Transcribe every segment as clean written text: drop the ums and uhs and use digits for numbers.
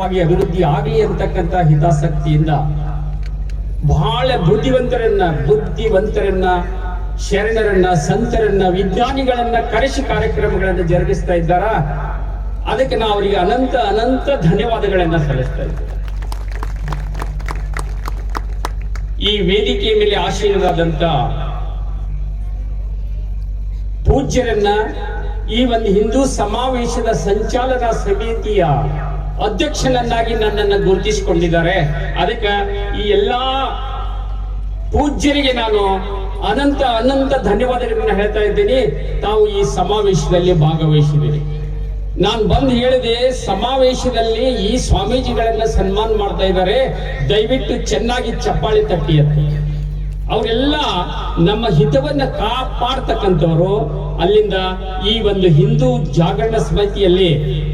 ಅಭಿವೃದ್ಧಿ ಆಗಲಿ ಅಂತಕ್ಕಂಥ ಹಿತಾಸಕ್ತಿಯಿಂದ ಬಹಳ ಬುದ್ಧಿವಂತರನ್ನ ಶರಣರನ್ನ ಸಂತರನ್ನ ವಿಜ್ಞಾನಿಗಳನ್ನ ಕರೆಸಿ ಕಾರ್ಯಕ್ರಮಗಳನ್ನು ಜರುಗಿಸ್ತಾ ಇದ್ದಾರ. ಅದಕ್ಕೆ ನಾವು ಅವರಿಗೆ ಅನಂತ ಧನ್ಯವಾದಗಳನ್ನ ಸಲ್ಲಿಸ್ತಾ ಇದ್ದೇವೆ. ಈ ವೇದಿಕೆಯ ಮೇಲೆ ಆಶೀರ್ವಾದಂತ ಪೂಜ್ಯರನ್ನ ಈ ಒಂದು ಹಿಂದೂ ಸಮಾವೇಶದ ಸಂಚಾಲನಾ ಸಮಿತಿಯ ಅಧ್ಯಕ್ಷನನ್ನಾಗಿ ನನ್ನನ್ನು ಗುರುತಿಸಿಕೊಂಡಿದ್ದಾರೆ. ಅದಕ್ಕೆ ಈ ಎಲ್ಲಾ ಪೂಜ್ಯರಿಗೆ ನಾನು ಅನಂತ ಧನ್ಯವಾದಗಳನ್ನ ಹೇಳ್ತಾ ಇದ್ದೀನಿ. ತಾವು ಈ ಸಮಾವೇಶದಲ್ಲಿ ಭಾಗವಹಿಸಿದ್ದೀರಿ. ನಾನು ಬಂದು ಹೇಳಿದೆ, ಸಮಾವೇಶದಲ್ಲಿ ಈ ಸ್ವಾಮೀಜಿಗಳನ್ನ ಸನ್ಮಾನ ಮಾಡ್ತಾ ಇದ್ದಾರೆ, ದಯವಿಟ್ಟು ಚೆನ್ನಾಗಿ ಚಪ್ಪಾಳಿ ತಟ್ಟಿ ಅಂತ. ಅವರೆಲ್ಲ ನಮ್ಮ ಹಿತವನ್ನ ಕಾಪಾಡ್ತಕ್ಕಂಥವ್ರು. ಅಲ್ಲಿಂದ ಈ ಒಂದು ಹಿಂದೂ ಜಾಗರಣ ಸಮಿತಿಯಲ್ಲಿ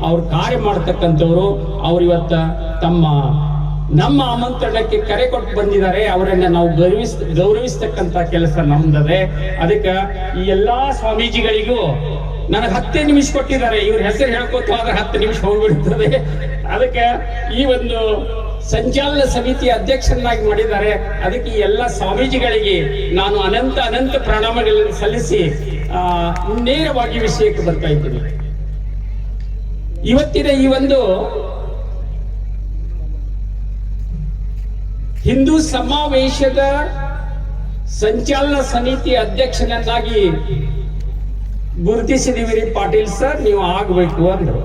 ಅವ್ರು ಕಾರ್ಯ ಮಾಡ್ತಕ್ಕಂಥವ್ರು. ಅವ್ರು ಇವತ್ತ ನಮ್ಮ ಆಮಂತ್ರಣಕ್ಕೆ ಕರೆ ಕೊಟ್ಟು ಬಂದಿದ್ದಾರೆ. ಅವರನ್ನ ನಾವು ಗೌರವಿಸ್ತಕ್ಕಂಥ ಕೆಲಸ ನಮ್ದದೆ. ಅದಕ್ಕೆ ಈ ಎಲ್ಲಾ ಸ್ವಾಮೀಜಿಗಳಿಗೂ ನನಗೆ 10 ನಿಮಿಷ ಕೊಟ್ಟಿದ್ದಾರೆ. ಇವ್ರ ಹೆಸರು ಹೇಳ್ಕೊತ ಆದ್ರೆ 10 ನಿಮಿಷ ಹೋಗ್ಬಿಡ್ತದೆ. ಅದಕ್ಕೆ ಈ ಒಂದು ಸಂಚಾಲನ ಸಮಿತಿ ಅಧ್ಯಕ್ಷರನ್ನಾಗಿ ಮಾಡಿದ್ದಾರೆ. ಅದಕ್ಕೆ ಈ ಎಲ್ಲ ಸ್ವಾಮೀಜಿಗಳಿಗೆ ನಾನು ಅನಂತ ಪ್ರಣಾಮಗಳನ್ನು ಸಲ್ಲಿಸಿ ನೇರವಾಗಿ ವಿಷಯಕ್ಕೆ ಬರ್ತಾ ಇದ್ದೀನಿ. ಇವತ್ತಿನ ಈ ಒಂದು ಹಿಂದೂ ಸಮಾವೇಶದ ಸಂಚಾಲನಾ ಸಮಿತಿ ಅಧ್ಯಕ್ಷನನ್ನಾಗಿ ಗುರುತಿಸಿದೀವಿ ಪಾಟೀಲ್ ಸರ್, ನೀವು ಆಗಬೇಕು ಅಂದ್ರು.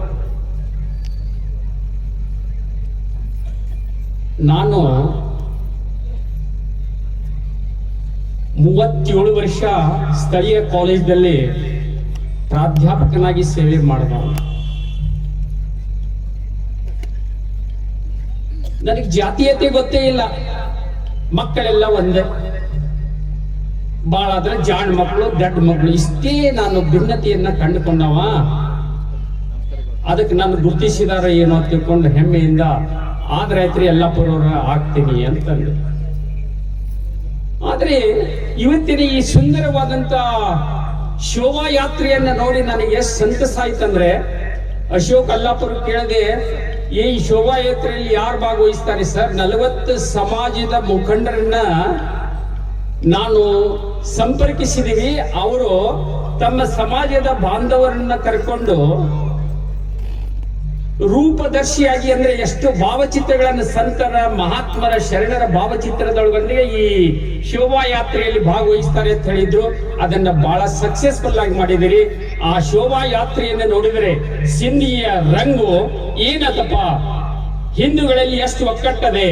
ನಾನು 37 ವರ್ಷ ಸ್ಥಳೀಯ ಕಾಲೇಜ್ನಲ್ಲಿ ಪ್ರಾಧ್ಯಾಪಕನಾಗಿ ಸೇವೆ ಮಾಡಿದವನು. ನನಗೆ ಜಾತೀಯತೆ ಗೊತ್ತೇ ಇಲ್ಲ. ಮಕ್ಕಳೆಲ್ಲ ಒಂದೇ, ಬಾಳ ಆದ್ರೆ ಜಾಣ ಮಕ್ಕಳು, ದಡ್ಡ ಮಕ್ಕಳು, ಇಷ್ಟೇ ನಾನು ಭಿನ್ನತೆಯನ್ನ ಕಂಡುಕೊಂಡವ. ಅದಕ್ಕೆ ನಾನು ಗುರುತಿಸಿದಾರ ಏನೋ ತಿಳ್ಕೊಂಡು ಹೆಮ್ಮೆಯಿಂದ ಆದ್ರೆ ಆಯ್ತ್ರಿ ಯಲ್ಲಾಪುರವ್ರ ಆಗ್ತೀನಿ ಅಂತಂದು. ಆದ್ರೆ ಇವತ್ತಿನ ಈ ಸುಂದರವಾದಂತ ಶೋಭಾಯಾತ್ರೆಯನ್ನ ನೋಡಿ ನನಗೆ ಎಷ್ಟು ಸಂತಸ ಆಯ್ತಂದ್ರೆ, ಅಶೋಕ್ ಅಲ್ಲಾಪುರ ಕೇಳದೆ, ಈ ಶೋಭಾಯಾತ್ರೆಯಲ್ಲಿ ಯಾರು ಭಾಗವಹಿಸ್ತಾರೆ ಸರ್? 40 ಸಮಾಜದ ಮುಖಂಡರನ್ನ ನಾನು ಸಂಪರ್ಕಿಸಿದೀವಿ. ಅವರು ತಮ್ಮ ಸಮಾಜದ ಬಾಂಧವರನ್ನ ಕರ್ಕೊಂಡು ರೂಪದರ್ಶಿಯಾಗಿ, ಅಂದ್ರೆ ಎಷ್ಟು ಭಾವಚಿತ್ರಗಳನ್ನು ಸಂತರ, ಮಹಾತ್ಮರ, ಶರಣರ ಭಾವಚಿತ್ರದೊಳಗಂದ್ರೆ ಈ ಶೋಭಾಯಾತ್ರೆಯಲ್ಲಿ ಭಾಗವಹಿಸ್ತಾರೆ ಅಂತ ಹೇಳಿದ್ರು. ಅದನ್ನ ಬಹಳ ಸಕ್ಸಸ್ಫುಲ್ ಆಗಿ ಮಾಡಿದಿರಿ. ಆ ಶೋಭಾಯಾತ್ರೆಯನ್ನು ನೋಡಿದರೆ ಸಿಂಧಿಯ ರಂಗು ಏನದಪ್ಪ, ಹಿಂದೂಗಳಲ್ಲಿ ಎಷ್ಟು ಒಕ್ಕಟ್ಟದೆ.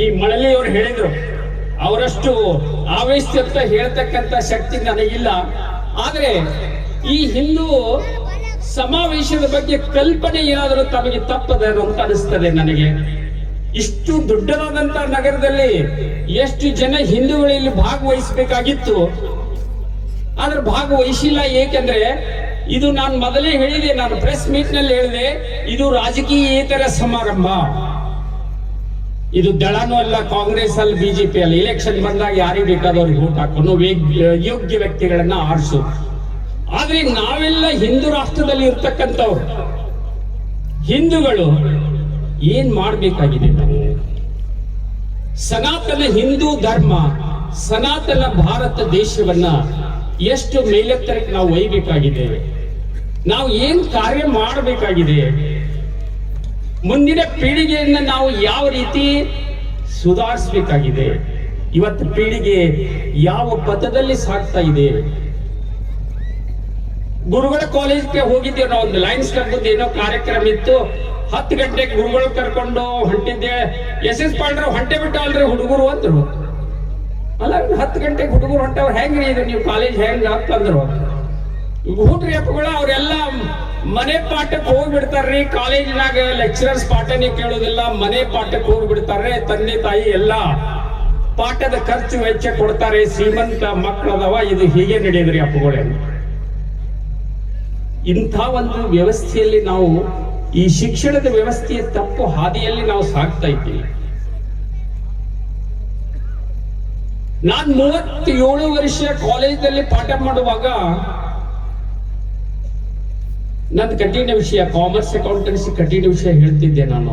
ಈ ಮಳಲಿಯವರು ಹೇಳಿದ್ರು, ಅವರಷ್ಟು ಆವೇಶ ಅಂತ ಹೇಳ್ತಕ್ಕಂಥ ಶಕ್ತಿ ನನಗಿಲ್ಲ. ಆದ್ರೆ ಈ ಹಿಂದೂ ಸಮಾವೇಶದ ಬಗ್ಗೆ ಕಲ್ಪನೆ ಏನಾದರೂ ತಮಗೆ ತಪ್ಪದೆ ಅಂತ ಅನಿಸ್ತದೆ ನನಗೆ. ಇಷ್ಟು ದೊಡ್ಡದಾದಂತ ನಗರದಲ್ಲಿ ಎಷ್ಟು ಜನ ಹಿಂದೂಗಳಲ್ಲಿ ಭಾಗವಹಿಸಬೇಕಾಗಿತ್ತು, ಆದ್ರೆ ಭಾಗವಹಿಸಿಲ್ಲ. ಏಕೆಂದ್ರೆ ಇದು ನಾನು ಮೊದಲೇ ಹೇಳಿದೆ, ನಾನು ಪ್ರೆಸ್ ಮೀಟ್ ನಲ್ಲಿ ಹೇಳಿದೆ, ಇದು ರಾಜಕೀಯೇತರ ಸಮಾರಂಭ. ಇದು ದಳನೂ ಅಲ್ಲ, ಕಾಂಗ್ರೆಸ್ ಅಲ್ಲಿ ಬಿಜೆಪಿ ಅಲ್ಲಿ. ಎಲೆಕ್ಷನ್ ಬಂದಾಗ ಯಾರಿಗೆ ಬೇಕಾದವ್ರಿಗೆ ವೋಟ್ ಹಾಕೊಂಡು ಯೋಗ್ಯ ವ್ಯಕ್ತಿಗಳನ್ನ ಆರಿಸು. ಆದ್ರೆ ನಾವೆಲ್ಲ ಹಿಂದೂ ರಾಷ್ಟ್ರದಲ್ಲಿ ಇರ್ತಕ್ಕಂಥವ್ರು ಹಿಂದೂಗಳು ಏನ್ ಮಾಡ್ಬೇಕಾಗಿದೆ? ನಾವು ಸನಾತನ ಹಿಂದೂ ಧರ್ಮ, ಸನಾತನ ಭಾರತ ದೇಶವನ್ನ ಎಷ್ಟು ಮೇಲೆತ್ತರಕ್ಕೆ ನಾವು ಒಯ್ಯಬೇಕಾಗಿದೆ? ನಾವು ಏನ್ ಕಾರ್ಯ ಮಾಡಬೇಕಾಗಿದೆ? ಮುಂದಿನ ಪೀಳಿಗೆಯನ್ನ ನಾವು ಯಾವ ರೀತಿ ಸುಧಾರಿಸಬೇಕಾಗಿದೆ? ಇವತ್ತು ಪೀಳಿಗೆ ಯಾವ ಪಥದಲ್ಲಿ ಸಾಗ್ತಾ ಇದೆ? ಗುರುಗಳ ಕಾಲೇಜ್ಗೆ ಹೋಗಿದ್ದೇವೆ ನಾವು. ಒಂದು ಲಯನ್ಸ್ ಕ್ಲಬ್ ಏನೋ ಕಾರ್ಯಕ್ರಮ ಇತ್ತು. 10 ಗಂಟೆಗೆ ಗುರುಗಳು ಕರ್ಕೊಂಡು ಹೊಂಟಿದ್ದೆ. SS ಪಾಂಡ್ರ ಹೊಂಟೆ ಬಿಟ್ಟ ಅಲ್ರಿ ಹುಡುಗರು ಅಂದ್ರು. ಅಲ್ಲ, 10 ಗಂಟೆಗೆ ಹುಡುಗರು ಹೊಂಟವ್ರು, ಹೆಂಗ್ರಿ ಇದು ನೀವು ಕಾಲೇಜ್ ಹೆಂಗ್ ಅಂತಂದ್ರು. ಹುಡ್ರಿ ಅಪ್ಪಗಳ ಅವರೆಲ್ಲ ಮನೆ ಪಾಠಕ್ಕೆ ಹೋಗ್ಬಿಡ್ತಾರ್ರಿ. ಕಾಲೇಜಿನಾಗ ಲೆಕ್ಚರರ್ಸ್ ಪಾಠನೇ ಕೇಳೋದಿಲ್ಲ, ಮನೆ ಪಾಠಕ್ಕೆ ಹೋಗ್ಬಿಡ್ತಾರೆ. ತಂದೆ ತಾಯಿ ಎಲ್ಲ ಪಾಠದ ಖರ್ಚು ವೆಚ್ಚ ಕೊಡ್ತಾರೆ. ಶ್ರೀಮಂತ ಮಕ್ಕಳದವ. ಇದು ಹೀಗೆ ನಡೆಯದ್ರಿ ಅಪ್ಪಗಳೇ. ಇಂಥ ಒಂದು ವ್ಯವಸ್ಥೆಯಲ್ಲಿ ನಾವು, ಈ ಶಿಕ್ಷಣದ ವ್ಯವಸ್ಥೆಯ ತಪ್ಪು ಹಾದಿಯಲ್ಲಿ ನಾವು ಸಾಗ್ತಾ ಇದ್ದೀವಿ. ನಾನು 37 ವರ್ಷ ಕಾಲೇಜಲ್ಲಿ ಪಾಠ ಮಾಡುವಾಗ ನನ್ನ ಕಠಿಣ ವಿಷಯ, ಕಾಮರ್ಸ್ ಅಕೌಂಟೆನ್ಸಿ ಕಠಿಣ ವಿಷಯ ಹೇಳ್ತಿದ್ದೆ ನಾನು.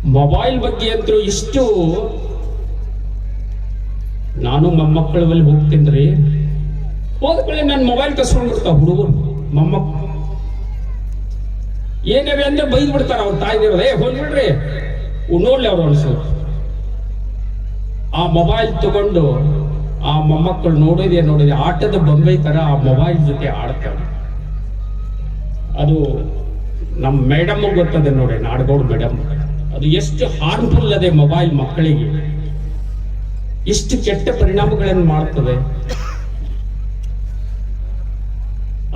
ಮೊಬೈಲ್ ಬಗ್ಗೆ ಅಂತೂ ಇಷ್ಟು ನಾನು ಮೊಮ್ಮಕ್ಕಳ ಬಳಿ ಹೋಗ್ತೀನಿ. ಹೋದ್ಕೊಳ್ಳಿ ನನ್ನ ಮೊಬೈಲ್ ಕಸ್ಕೊಂಡ್ಬಿಡ್ತಾವ ಹುಡುಗರು ಮೊಮ್ಮಕ್ಕಳು. ಏನಾರ ಅಂದ್ರೆ ಬೈದ್ ಬಿಡ್ತಾರ ಅವ್ರ ತಾಯಿದಿರೋ, ಹೋಗ್ಬಿಡ್ರಿ ನೋಡ್ಲಿ ಅವ್ರು ಅನ್ಸು. ಆ ಮೊಬೈಲ್ ತಗೊಂಡು ಆ ಮೊಮ್ಮಕ್ಕಳು ನೋಡಿದೆ ಆಟದ ಬೊಂಬೆ ತರ ಆ ಮೊಬೈಲ್ ಜೊತೆ ಆಡ್ತಾರೆ. ಅದು ನಮ್ಮ ಮೇಡಮ್ ಗೊತ್ತದೆ ನೋಡಿ, ನಾಡಗೌಡ ಮೇಡಮ್. ಅದು ಎಷ್ಟು ಹಾರ್ಮ್ಫುಲ್ ಅದೇ ಮೊಬೈಲ್ ಮಕ್ಕಳಿಗೆ, ಎಷ್ಟು ಕೆಟ್ಟ ಪರಿಣಾಮಗಳನ್ನು ಮಾಡ್ತದೆ.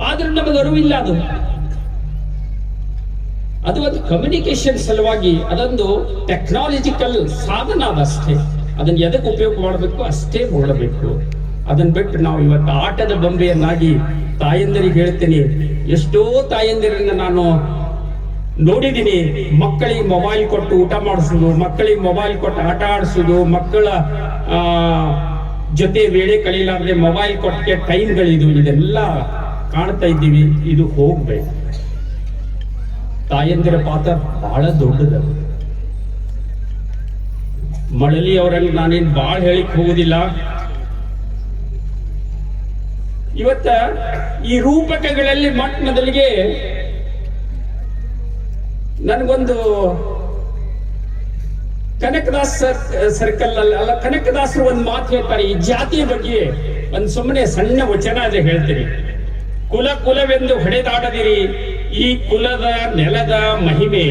ಆದ್ರೆ ನಮಗೆ ಅರಿವಿಲ್ಲ. ಅದು ಒಂದು ಕಮ್ಯುನಿಕೇಶನ್ ಸಲುವಾಗಿ ಅದೊಂದು ಟೆಕ್ನಾಲಜಿಕಲ್ ಸಾಧನ ಅದಷ್ಟೇ. ಅದನ್ನ ಎದಕ್ಕೆ ಉಪಯೋಗ ಮಾಡಬೇಕು ಅಷ್ಟೇ ಮಾಡಬೇಕು. ಅದನ್ನ ಬಿಟ್ಟು ನಾವು ಇವತ್ತು ಆಟದ ಬೊಂಬೆಯನ್ನಾಗಿ ತಾಯಂದಿರಿಗೆ ಹೇಳ್ತೀನಿ. ಎಷ್ಟೋ ತಾಯಂದಿರನ್ನ ನಾನು ನೋಡಿದ್ದೀನಿ. ಮಕ್ಕಳಿಗೆ ಮೊಬೈಲ್ ಕೊಟ್ಟು ಊಟ ಮಾಡಿಸೋದು, ಮಕ್ಕಳಿಗೆ ಮೊಬೈಲ್ ಕೊಟ್ಟು ಆಟ ಆಡಿಸೋದು, ಮಕ್ಕಳ ಜೊತೆ ವೇಳೆ ಕಳೀಲಾರ್ದೆ ಮೊಬೈಲ್ ಕೊಟ್ಟಿಗೆ ಟೈಮ್ಗಳಿದು, ಇದೆಲ್ಲ ಕಾಣ್ತಾ ಇದ್ದೀವಿ. ಇದು ಹೋಗ್ಬೇಕು. ತಾಯಂದಿರ ಪಾತ್ರ ಬಹಳ ದೊಡ್ಡದು. ಮಳಲಿ ಅವರಲ್ಲಿ ನಾನೇನು ಬಹಳ ಹೇಳಿಕ್ ಹೋಗುದಿಲ್ಲ. ಇವತ್ತ ಈ ರೂಪಕಗಳಲ್ಲಿ ಮೊಟ್ಟ ಮೊದಲಿಗೆ ನನಗೊಂದು ಕನಕದಾಸ್ ಸರ್ಕಲ್ ಅಲ್ಲ, ಕನಕದಾಸರು ಒಂದು ಮಾತು ಹೇಳ್ತಾರೆ ಈ ಜಾತಿಯ ಬಗ್ಗೆ. ಒಂದು ಸುಮ್ಮನೆ ಸಣ್ಣ ವಚನ ಅದೇ ಹೇಳ್ತೀನಿ. ಕುಲವೆಂದು ಹೊಡೆದಾಡದಿರಿ, ಈ ಕುಲದ ನೆಲದ ಮಹಿಮೆ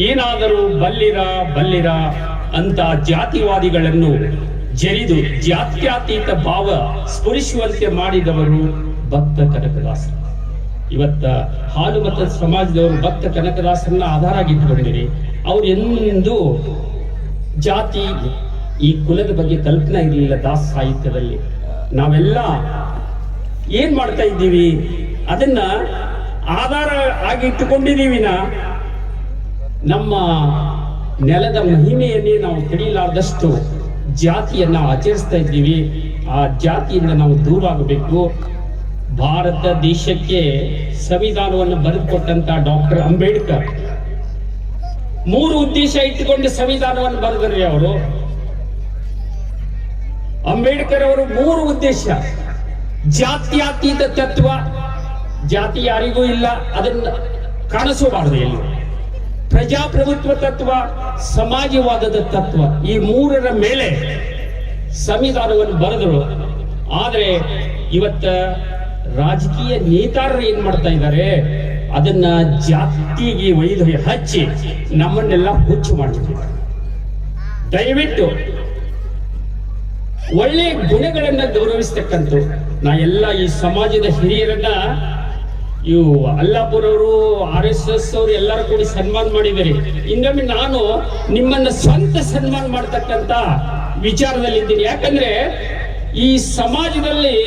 ಏನಾದರೂ ಬಲ್ಲಿರ ಅಂತ ಜಾತಿವಾದಿಗಳನ್ನು ಜರಿದು ಜಾತ್ಯಾತೀತ ಭಾವ ಸ್ಫುರಿಸುವಂತೆ ಮಾಡಿದವರು ಭಕ್ತ ಕನಕದಾಸರು. ಇವತ್ತ ಹಾಲು ಮತ ಸಮಾಜದವರು ಭಕ್ತ ಕನಕದಾಸರನ್ನ ಆಧಾರ ಆಗಿಟ್ಟುಕೊಂಡಿರಿ. ಅವ್ರು ಎಂದು ಜಾತಿ ಈ ಕುಲದ ಬಗ್ಗೆ ಕಲ್ಪನೆ ಇರಲಿಲ್ಲ ದಾಸ ಸಾಹಿತ್ಯದಲ್ಲಿ. ನಾವೆಲ್ಲ ಏನ್ ಮಾಡ್ತಾ ಇದ್ದೀವಿ, ಅದನ್ನ ಆಧಾರ ಆಗಿ ಇಟ್ಟುಕೊಂಡಿದ್ದೀವಿ. ನಮ್ಮ ನೆಲದ ಮಹಿಮೆಯನ್ನೇ ನಾವು ತಿಳಿಲಾರ್ದಷ್ಟು ಜಾತಿಯನ್ನ ಆಚರಿಸ್ತಾ ಇದ್ದೀವಿ. ಆ ಜಾತಿಯಿಂದ ನಾವು ದೂರ ಆಗಬೇಕು. ಭಾರತ ದೇಶಕ್ಕೆ ಸಂವಿಧಾನವನ್ನು ಬರೆದುಕೊಟ್ಟಂತ ಡಾಕ್ಟರ್ ಅಂಬೇಡ್ಕರ್ 3 ಉದ್ದೇಶ ಇಟ್ಟುಕೊಂಡು ಸಂವಿಧಾನವನ್ನು ಬರೆದ್ರಿ ಅವರು. ಅಂಬೇಡ್ಕರ್ ಅವರು 3 ಉದ್ದೇಶ: ಜಾತ್ಯಾತೀತ ತತ್ವ, ಜಾತಿ ಯಾರಿಗೂ ಇಲ್ಲ ಅದನ್ನ ಕಾಣಿಸಬಾರದು ಎಲ್ಲಿ; ಪ್ರಜಾಪ್ರಭುತ್ವ ತತ್ವ, ಸಮಾಜವಾದದ ತತ್ವ. ಈ 3ರ ಮೇಲೆ ಸಂವಿಧಾನವನ್ನು ಬರೆದರು. ಆದ್ರೆ ಇವತ್ತ ರಾಜಕೀಯ ನೇತಾರರು ಏನ್ ಮಾಡ್ತಾ ಇದ್ದಾರೆ, ಅದನ್ನ ಜಾತಿಗೆ ಒಯ್ದು ಹಚ್ಚಿ ನಮ್ಮನ್ನೆಲ್ಲ ಹುಚ್ಚು ಮಾಡ್ತಿದ್ದಾರೆ. ದಯವಿಟ್ಟು ಒಳ್ಳೆ ಗುಣಗಳನ್ನ ಗೌರವಿಸ್ತಕ್ಕಂಥ ನಾ ಎಲ್ಲ ಈ ಸಮಾಜದ ಹಿರಿಯರನ್ನ, ಇವು ಅಲ್ಲಾಪುರ್ ಅವರು, RSS ಅವರು ಎಲ್ಲರೂ ಕೂಡಿ ಸನ್ಮಾನ ಮಾಡಿದ್ದಾರೆ. ಇನ್ನೊಮ್ಮೆ ನಾನು ನಿಮ್ಮನ್ನ ಸ್ವಂತ ಸನ್ಮಾನ ಮಾಡ್ತಕ್ಕಂತ ವಿಚಾರದಲ್ಲಿದ್ದೀನಿ. ಯಾಕಂದ್ರೆ ಈ ಸಮಾಜದಲ್ಲಿ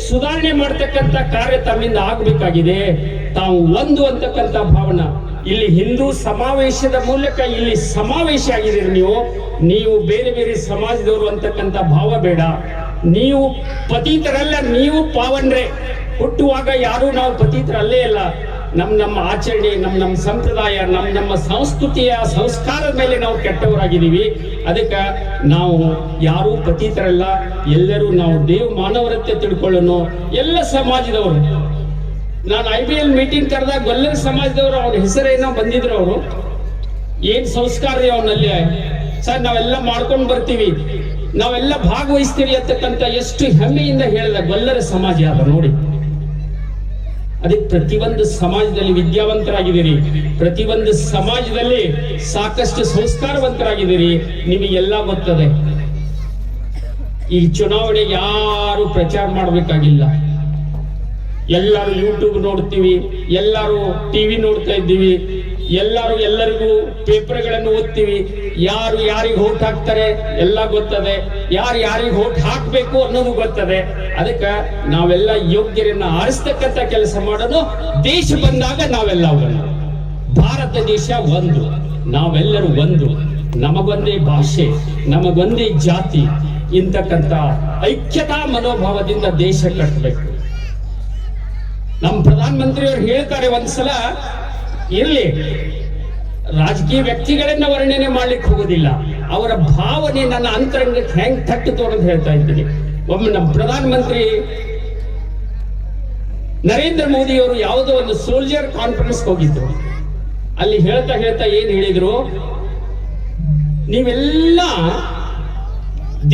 ಸುಧಾರಣೆ ಮಾಡ್ತಕ್ಕಂಥ ಕಾರ್ಯ ತಮ್ಮಿಂದ ಆಗಬೇಕಾಗಿದೆ. ತಾವು ಒಂದು ಅಂತಕ್ಕಂಥ ಭಾವನೆ ಇಲ್ಲಿ ಹಿಂದೂ ಸಮಾವೇಶದ ಮೂಲಕ ಇಲ್ಲಿ ಸಮಾವೇಶ ಆಗಿದ್ದೀರಿ. ನೀವು ಬೇರೆ ಬೇರೆ ಸಮಾಜದವರು ಅಂತಕ್ಕಂಥ ಭಾವ ಬೇಡ. ನೀವು ಪತಿತರಲ್ಲ, ನೀವು ಪಾವನ್ರೆ. ಹುಟ್ಟುವಾಗ ಯಾರು ನಾವು ಪತಿತರಲ್ಲೇ ಇಲ್ಲ. ನಮ್ಮ ಆಚರಣೆ, ನಮ್ಮ ಸಂಪ್ರದಾಯ, ನಮ್ಮ ಸಂಸ್ಕೃತಿಯ ಸಂಸ್ಕಾರದ ಮೇಲೆ ನಾವು ಕೆಟ್ಟವರಾಗಿದ್ದೀವಿ. ಅದಕ್ಕೆ ನಾವು ಯಾರೂ ಪತಿತರಲ್ಲ, ಎಲ್ಲರೂ ನಾವು ದೇವ್ ಮಾನವರತ್ತೆ ತಿಳ್ಕೊಳ್ಳೋಣ. ಎಲ್ಲ ಸಮಾಜದವರು. ನಾನು IBL ಮೀಟಿಂಗ್ ಕರೆದಾಗ ಗೊಲ್ಲರ ಸಮಾಜದವರು ಅವ್ರ ಹೆಸರೇನೋ ಬಂದಿದ್ರು. ಅವರು ಏನ್ ಸಂಸ್ಕಾರ ಅವನಲ್ಲಿ ಸರ್, ನಾವೆಲ್ಲ ಮಾಡ್ಕೊಂಡು ಬರ್ತೀವಿ, ನಾವೆಲ್ಲ ಭಾಗವಹಿಸ್ತೀವಿ ಅಂತಕ್ಕಂಥ ಎಷ್ಟು ಹೆಮ್ಮೆಯಿಂದ ಹೇಳಿದ ಗೊಲ್ಲರ ಸಮಾಜ ಅದ ನೋಡಿ. ಅದಕ್ಕೆ ಪ್ರತಿಯೊಂದು ಸಮಾಜದಲ್ಲಿ ವಿದ್ಯಾವಂತರಾಗಿದ್ದೀರಿ, ಪ್ರತಿಯೊಂದು ಸಮಾಜದಲ್ಲಿ ಸಾಕಷ್ಟು ಸಂಸ್ಕಾರವಂತರಾಗಿದ್ದೀರಿ. ನಿಮಗೆಲ್ಲ ಗೊತ್ತದೆ. ಈ ಚುನಾವಣೆ ಯಾರು ಪ್ರಚಾರ ಮಾಡಬೇಕಾಗಿಲ್ಲ. ಎಲ್ಲರೂ ಯೂಟ್ಯೂಬ್ ನೋಡ್ತೀವಿ, ಎಲ್ಲರೂ ಟಿವಿ ನೋಡ್ತಾ ಇದ್ದೀವಿ, ಎಲ್ಲರಿಗೂ ಪೇಪರ್ಗಳನ್ನು ಓದ್ತೀವಿ. ಯಾರು ಯಾರಿಗೆ ವೋಟ್ ಹಾಕ್ತಾರೆ ಎಲ್ಲ ಗೊತ್ತದೆ, ಯಾರು ಯಾರಿಗೆ ವೋಟ್ ಹಾಕ್ಬೇಕು ಅನ್ನೋದು ಗೊತ್ತದೆ. ಅದಕ್ಕೆ ನಾವೆಲ್ಲ ಯೋಗ್ಯರನ್ನ ಆರಿಸ್ತಕ್ಕಂಥ ಕೆಲಸ ಮಾಡೋಣ. ದೇಶ ಬಂದಾಗ ನಾವೆಲ್ಲ ಒಂದು, ಭಾರತ ದೇಶ ಒಂದು, ನಾವೆಲ್ಲರೂ ಒಂದು, ನಮಗೊಂದೇ ಭಾಷೆ, ನಮಗೊಂದೇ ಜಾತಿ ಇಂತಕ್ಕಂಥ ಐಕ್ಯತಾ ಮನೋಭಾವದಿಂದ ದೇಶ ಕಟ್ಟಬೇಕು. ನಮ್ಮ ಪ್ರಧಾನ ಮಂತ್ರಿಯವರು ಹೇಳ್ತಾರೆ ಒಂದ್ಸಲ, ಇರ್ಲಿ ರಾಜಕೀಯ ವ್ಯಕ್ತಿಗಳನ್ನ ವರ್ಣನೆ ಮಾಡ್ಲಿಕ್ಕೆ ಹೋಗೋದಿಲ್ಲ. ಅವರ ಭಾವನೆ ನನ್ನ ಅಂತರಂಗಕ್ಕೆ ಹೆಂಗ್ ತಟ್ಟಿತು ಅಂತ ಹೇಳ್ತಾ ಇದ್ದೀನಿ. ಒಮ್ಮೆ ನಮ್ಮ ಪ್ರಧಾನಮಂತ್ರಿ ನರೇಂದ್ರ ಮೋದಿ ಅವರು ಯಾವುದೋ ಒಂದು ಸೋಲ್ಜರ್ ಕಾನ್ಫರೆನ್ಸ್ ಹೋಗಿದ್ರು. ಅಲ್ಲಿ ಹೇಳ್ತಾ ಏನ್ ಹೇಳಿದ್ರು, ನೀವೆಲ್ಲ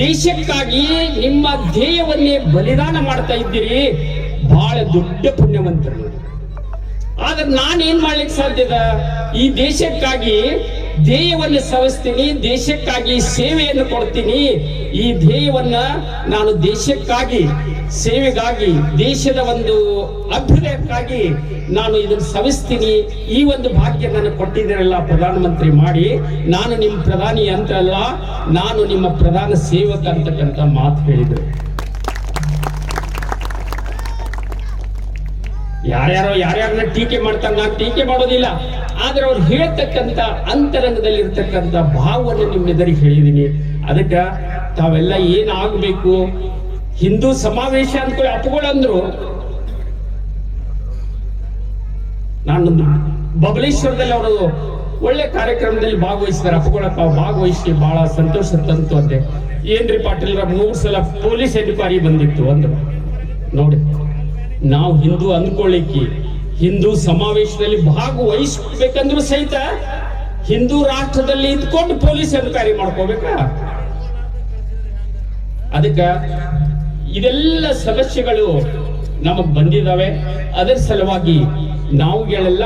ದೇಶಕ್ಕಾಗಿ ನಿಮ್ಮ ಧ್ಯೇಯವನ್ನೇ ಬಲಿದಾನ ಮಾಡ್ತಾ ಇದ್ದೀರಿ, ಬಹಳ ದೊಡ್ಡ ಪುಣ್ಯವಂತರು. ಆದ್ರೆ ನಾನೇನ್ ಮಾಡ್ಲಿಕ್ಕೆ ಸಾಧ್ಯದ? ಈ ದೇಶಕ್ಕಾಗಿ ಧ್ಯೇಯವನ್ನು ಸವಿಸ್ತೀನಿ, ದೇಶಕ್ಕಾಗಿ ಸೇವೆಯನ್ನು ಕೊಡ್ತೀನಿ. ಈ ಧ್ಯೇಯವನ್ನ ನಾನು ದೇಶಕ್ಕಾಗಿ, ಸೇವೆಗಾಗಿ, ದೇಶದ ಒಂದು ಅಭ್ಯುದಯಕ್ಕಾಗಿ ನಾನು ಇದನ್ನು ಸವಿಸ್ತೀನಿ. ಈ ಒಂದು ಭಾಗ್ಯ ನನಗೆ ಕೊಟ್ಟಿದ್ದೀರಲ್ಲ ಪ್ರಧಾನಮಂತ್ರಿ ಮಾಡಿ, ನಾನು ನಿಮ್ಮ ಪ್ರಧಾನಿ ಅಂತ ಅಲ್ಲ, ನಾನು ನಿಮ್ಮ ಪ್ರಧಾನ ಸೇವಕ ಅಂತಕ್ಕಂಥ ಮಾತು ಹೇಳಿದ್ರು. ಯಾರ್ಯಾರನ್ನ ಟೀಕೆ ಮಾಡ್ತಾರೆ, ನಾನು ಟೀಕೆ ಮಾಡೋದಿಲ್ಲ. ಆದ್ರೆ ಅವ್ರು ಹೇಳ್ತಕ್ಕಂಥ ಅಂತರಂಗದಲ್ಲಿ ಇರ್ತಕ್ಕಂಥ ಭಾವವನ್ನು ನಿಮ್ಮ ಎದುರಿಗೆ ಹೇಳಿದೀನಿ. ಅದಕ್ಕೆ ತಾವೆಲ್ಲ ಏನಾಗಬೇಕು, ಹಿಂದೂ ಸಮಾವೇಶ ಅಂದ್ಕೊಳ್ಳಿ ಅಪ್ಪಗಳಂದ್ರು. ನಾನು ಬಬಲೇಶ್ವರದಲ್ಲಿ ಅವರು ಒಳ್ಳೆ ಕಾರ್ಯಕ್ರಮದಲ್ಲಿ ಭಾಗವಹಿಸಿದ್ದಾರೆ. ಅಪ್ಪಗಳ ತಾವು ಭಾಗವಹಿಸಿ ಬಹಳ ಸಂತೋಷ ತಂತು ಅಂತೆ. ಏನ್ರಿ ಪಾಟೀಲ್ 3 ಸಲ ಪೊಲೀಸ್ ಅಧಿಕಾರಿ ಬಂದಿತ್ತು ಅಂದ್ರು. ನೋಡಿ, ನಾವು ಹಿಂದೂ ಅಂದ್ಕೊಳ್ಳಿಕ್ಕೆ, ಹಿಂದೂ ಸಮಾವೇಶದಲ್ಲಿ ಭಾಗವಹಿಸ್ಬೇಕಂದ್ರೂ ಸಹಿತ ಹಿಂದೂ ರಾಷ್ಟ್ರದಲ್ಲಿ ಇದ್ಕೊಂಡು ಪೊಲೀಸ್ ಅಧಿಕಾರಿ ಮಾಡ್ಕೋಬೇಕಾ? ಅದಕ್ಕೆ ಇದೆಲ್ಲ ಸಮಸ್ಯೆಗಳು ನಮಗ್ ಬಂದಿದ್ದಾವೆ. ಅದರ ಸಲುವಾಗಿ ನಾವುಗಳೆಲ್ಲ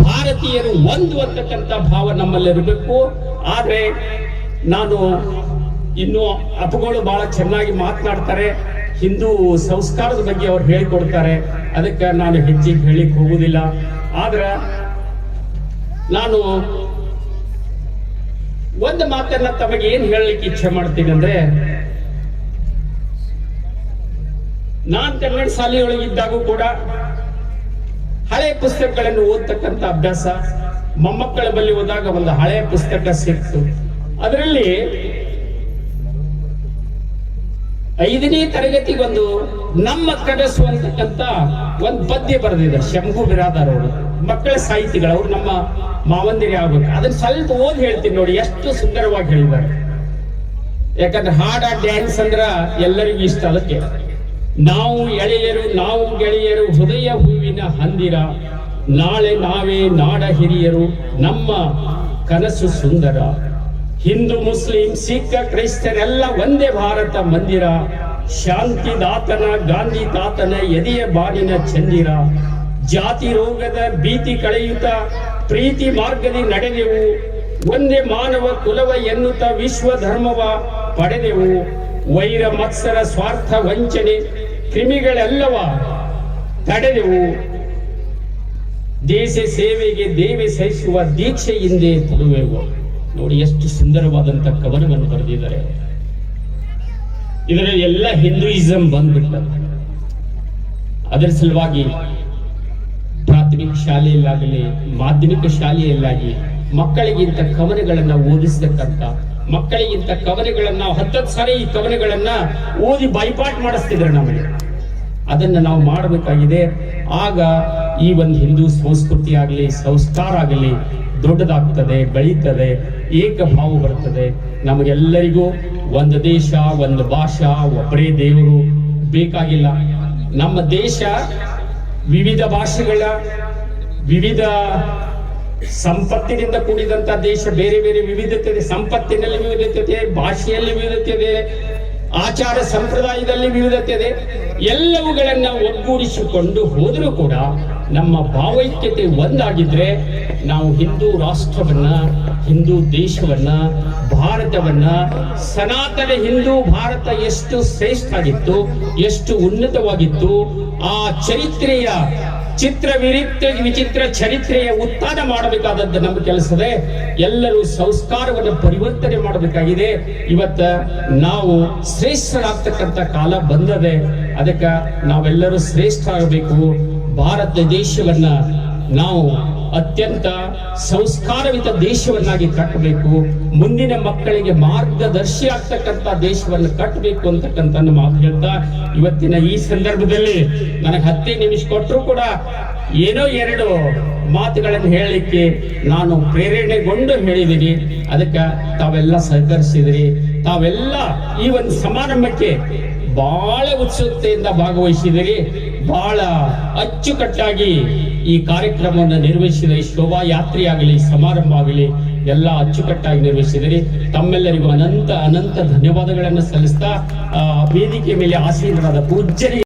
ಭಾರತೀಯರು ಒಂದು ಅಂತಕ್ಕಂಥ ಭಾವ ನಮ್ಮಲ್ಲಿರಬೇಕು. ಆದ್ರೆ ನಾನು ಇನ್ನು ಅಪ್ಪಗಳು ಬಹಳ ಚೆನ್ನಾಗಿ ಮಾತನಾಡ್ತಾರೆ, ಹಿಂದೂ ಸಂಸ್ಕಾರದ ಬಗ್ಗೆ ಅವ್ರು ಹೇಳಿಕೊಡ್ತಾರೆ. ಅದಕ್ಕೆ ನಾನು ಹೆಚ್ಚಿಗೆ ಹೇಳಿಕ್ ಹೋಗುದಿಲ್ಲ. ಆದ್ರೆ ನಾನು ಒಂದು ಮಾತನ್ನ ತಮಗೆ ಏನ್ ಹೇಳಲಿಕ್ಕೆ ಇಚ್ಛೆ ಮಾಡ್ತೀನಿ ಅಂದ್ರೆ, ನಾನ್ ಕನ್ನಡ ಶಾಲೆಯೊಳಗಿದ್ದಾಗೂ ಕೂಡ ಹಳೆ ಪುಸ್ತಕಗಳನ್ನು ಓದ್ತಕ್ಕಂಥ ಅಭ್ಯಾಸ. ಮೊಮ್ಮಕ್ಕಳ ಬಳಿ ಹೋದಾಗ ಒಂದು ಹಳೆಯ ಪುಸ್ತಕ ಸಿಕ್ತು. ಅದರಲ್ಲಿ 5ನೇ ತರಗತಿಗೊಂದು ನಮ್ಮ ಕನಸು ಅಂತಕ್ಕಂಥ ಒಂದು ಪದ್ಯ ಬರೆದಿದ್ದಾರೆ ಶಂಭು ಬಿರಾದಾರ್ ಅವರು, ಮಕ್ಕಳ ಸಾಹಿತಿಗಳು. ಅವ್ರು ನಮ್ಮ ಮಾವಂದಿರಿ ಆಗ್ಬೇಕು. ಅದನ್ನ ಸ್ವಲ್ಪ ಓದಿ ಹೇಳ್ತೀನಿ ನೋಡಿ, ಎಷ್ಟು ಸುಂದರವಾಗಿ ಹೇಳಿದ್ದಾರೆ. ಯಾಕಂದ್ರೆ ಹಾಡ ಡ್ಯಾನ್ಸ್ ಅಂದ್ರ ಎಲ್ಲರಿಗೂ ಇಷ್ಟ. ಅದಕ್ಕೆ ನಾವು ಎಳೆಯರು, ನಾವು ಗೆಳೆಯರು, ಹೃದಯ ಹೂವಿನ ಹಂದಿರ, ನಾಳೆ ನಾವೇ ನಾಡ ಹಿರಿಯರು, ನಮ್ಮ ಕನಸು ಸುಂದರ. ಹಿಂದೂ ಮುಸ್ಲಿಂ ಸಿಖ್ ಕ್ರೈಸ್ತರೆಲ್ಲ ಒಂದೇ ಭಾರತ ಮಂದಿರ, ಶಾಂತಿ ದಾತನ ಗಾಂಧಿ ತಾತನ ಎದೆಯ ಬಾನಿನ ಚಂದಿರ. ಜಾತಿ ರೋಗದ ಭೀತಿ ಕಳೆಯುತ್ತ ಪ್ರೀತಿ ಮಾರ್ಗದಿ ನಡೆದೆವು, ಒಂದೇ ಮಾನವ ಕುಲವ ಎನ್ನುತ್ತ ವಿಶ್ವ ಧರ್ಮವ ಪಡೆದೆವು. ವೈರ ಮತ್ಸರ ಸ್ವಾರ್ಥ ವಂಚನೆ ಕ್ರಿಮಿಗಳೆಲ್ಲವ ತಡೆದೆವು, ದೇಶ ಸೇವೆಗೆ ದೇವೆ ಸಹಿಸುವ ದೀಕ್ಷೆ ಹಿಂದೆ ತೊಡುವೆವು. ನೋಡಿ ಎಷ್ಟು ಸುಂದರವಾದಂತ ಕವನವನ್ನು ಬರೆದಿದ್ದಾರೆ. ಇದರಲ್ಲಿ ಎಲ್ಲ ಹಿಂದೂಯಿಸಂ ಬಂದ್ಬಿಟ್ಟ. ಅದರ ಸಲುವಾಗಿ ಪ್ರಾಥಮಿಕ ಶಾಲೆಯಲ್ಲಾಗಲಿ ಮಾಧ್ಯಮಿಕ ಶಾಲೆಯಲ್ಲಾಗಿ ಮಕ್ಕಳಿಗಿಂತ ಕವನಗಳನ್ನ ಓದಿಸ್ತಕ್ಕಂಥ, ಮಕ್ಕಳಿಗಿಂತ ಕವನಗಳನ್ನ 10 ಸಾರಿ ಈ ಕವನಗಳನ್ನ ಓದಿ ಬೈಪಾಟ್ ಮಾಡಿಸ್ತಿದ್ರೆ ನಮಗೆ. ಅದನ್ನ ನಾವು ಮಾಡಬೇಕಾಗಿದೆ. ಆಗ ಈ ಒಂದು ಹಿಂದೂ ಸಂಸ್ಕೃತಿ ಆಗಲಿ ಸಂಸ್ಕಾರ ಆಗಲಿ ದೊಡ್ಡದಾಗ್ತದೆ, ಬೆಳೀತದೆ, ಏಕಭಾವ ಬರ್ತದೆ. ನಮಗೆಲ್ಲರಿಗೂ ಒಂದು ದೇಶ, ಒಂದು ಭಾಷಾ, ಒಬ್ಬರೇ ದೇವರು ಬೇಕಾಗಿಲ್ಲ. ನಮ್ಮ ದೇಶ ವಿವಿಧ ಭಾಷೆಗಳ, ವಿವಿಧ ಸಂಪತ್ತಿನಿಂದ ಕೂಡಿದಂತ ದೇಶ. ಬೇರೆ ಬೇರೆ ವಿವಿಧತೆ ಇದೆ, ಸಂಪತ್ತಿನಲ್ಲಿ ವಿವಿಧತೆ ಇದೆ, ಭಾಷೆಯಲ್ಲಿ ವಿವಿಧತೆ ಇದೆ, ಆಚಾರ ಸಂಪ್ರದಾಯದಲ್ಲಿ ವಿವಿಧತೆ ಇದೆ. ಎಲ್ಲವುಗಳನ್ನ ಒಗ್ಗೂಡಿಸಿಕೊಂಡು ಹೋದರೂ ಕೂಡ ನಮ್ಮ ಭಾವೈಕ್ಯತೆ ಒಂದಾಗಿದ್ರೆ ನಾವು ಹಿಂದೂ ರಾಷ್ಟ್ರವನ್ನ, ಹಿಂದೂ ದೇಶವನ್ನ, ಭಾರತವನ್ನ, ಸನಾತನ ಹಿಂದೂ ಭಾರತ ಎಷ್ಟು ಶ್ರೇಷ್ಠ ಆಗಿತ್ತು, ಎಷ್ಟು ಉನ್ನತವಾಗಿತ್ತು, ಆ ಚರಿತ್ರೆಯ ವಿಚಿತ್ರ ಚರಿತ್ರೆಯ ಉತ್ಥಾನ ಮಾಡಬೇಕಾದದ್ದು ನಮ್ಮ ಕೆಲಸವೇ. ಎಲ್ಲರೂ ಸಂಸ್ಕಾರವನ್ನು ಪರಿವರ್ತನೆ ಮಾಡಬೇಕಾಗಿದೆ. ಇವತ್ತ ನಾವು ಶ್ರೇಷ್ಠರಾಗ್ತಕ್ಕಂಥ ಕಾಲ ಬಂದದೆ. ಅದಕ್ಕೆ ನಾವೆಲ್ಲರೂ ಶ್ರೇಷ್ಠ ಆಗಬೇಕು. ಭಾರತ ದೇಶವನ್ನ ನಾವು ಅತ್ಯಂತ ಸಂಸ್ಕಾರಯುತ ದೇಶವನ್ನಾಗಿ ಕಟ್ಟಬೇಕು. ಮುಂದಿನ ಮಕ್ಕಳಿಗೆ ಮಾರ್ಗದರ್ಶಿ ಆಗ್ತಕ್ಕಂಥ ದೇಶವನ್ನು ಕಟ್ಟಬೇಕು ಅಂತಕ್ಕಂಥ ಮಾತು ಹೇಳ್ತಾ, ಇವತ್ತಿನ ಈ ಸಂದರ್ಭದಲ್ಲಿ ನನಗೆ 10 ನಿಮಿಷ ಕೊಟ್ಟರು ಕೂಡ ಏನೋ 2 ಮಾತುಗಳನ್ನು ಹೇಳಲಿಕ್ಕೆ ನಾನು ಪ್ರೇರಣೆಗೊಂಡು ಹೇಳಿದ್ದೀನಿ. ಅದಕ್ಕೆ ತಾವೆಲ್ಲ ಸಹಕರಿಸಿದಿರಿ. ತಾವೆಲ್ಲ ಈ ಒಂದು ಸಮಾರಂಭಕ್ಕೆ ಬಹಳ ಉತ್ಸುಕತೆಯಿಂದ ಭಾಗವಹಿಸಿದಿರಿ. ಬಹಳ ಅಚ್ಚುಕಟ್ಟಾಗಿ ಈ ಕಾರ್ಯಕ್ರಮವನ್ನು ನಿರ್ವಹಿಸಿದಿರಿ. ಶೋಭಾ ಯಾತ್ರೆ ಆಗಲಿ, ಸಮಾರಂಭ ಆಗಲಿ, ಎಲ್ಲ ಅಚ್ಚುಕಟ್ಟಾಗಿ ನಿರ್ವಹಿಸಿದಿರಿ. ತಮ್ಮೆಲ್ಲರಿಗೂ ಅನಂತ ಧನ್ಯವಾದಗಳನ್ನು ಸಲ್ಲಿಸ್ತಾ ವೇದಿಕೆ ಮೇಲೆ ಆಸೀನರಾದ ಪೂಜ್ಯರಿಗೆ